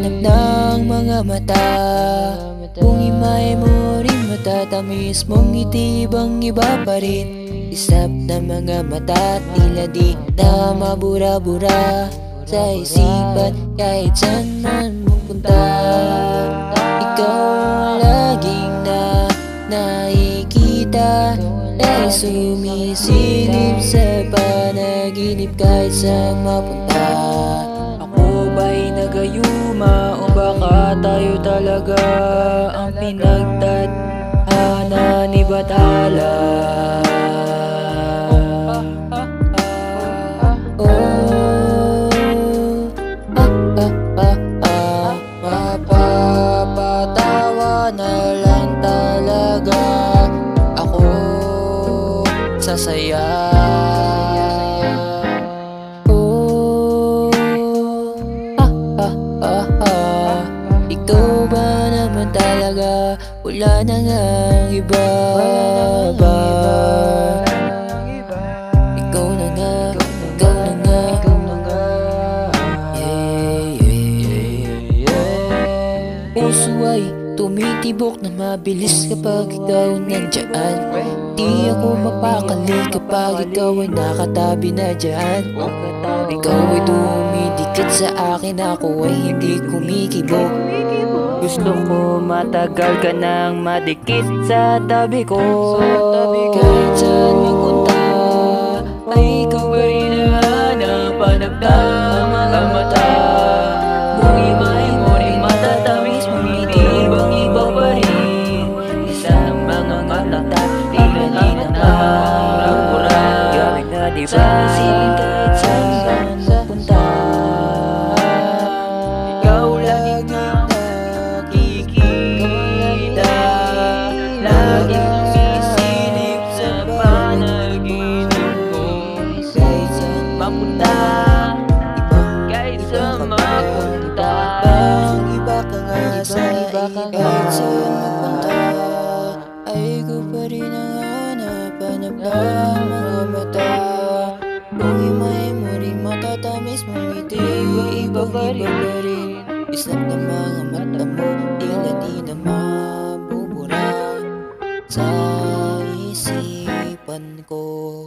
hanap ng mga mata. Kung imay mo rin matatamis mong ngiti, bang iba pa rin. Isap na mga mata, tila di na mabura-bura sa isipan kahit saan man pupunta. Ikaw ang laging nakikita, dahil sumisilip sa panaginip kahit saan mapunta. Ako ba'y nagayuma o baka tayo talaga ang pinagtadhana ni Bathala? Mapapatawa na lang talaga ako sa saya. Ikaw ba naman talaga, wala na ngang iba ba? Ikaw na nga, ikaw na nga, puso ay tumitibok na mabilis kapag ikaw nandyan. Di ako mapakali kapag ikaw ay nakatabi na dyan. Ikaw ay dumidikit sa akin, ako ay hindi kumikibok. Gusto ko matagal ka nang madikit sa tabi ko. Kahit saan mapunta ay ikaw pa rin ang hanap-hanap ng mga mata. Kung imay mo rin matatamis mong ngiti, bang iba pa rin. Isang mga mata, tila di na mabura-bura sa isipin kahit saan mapunta. Ikaw laging nakikita, laging sumisilip sa panaginip ko. Kahit saan mapunta, kahit saan mapunta, bang iba ka nga sa iba. Kahit saan mapunta ay ko pa rin ang hanap-hanap ng mga mata. Kung imay mo rin matatamis mong ngiti, ibang iba pa rin. Isap na mga mata mo, tila di na mabubura sa isipan ko.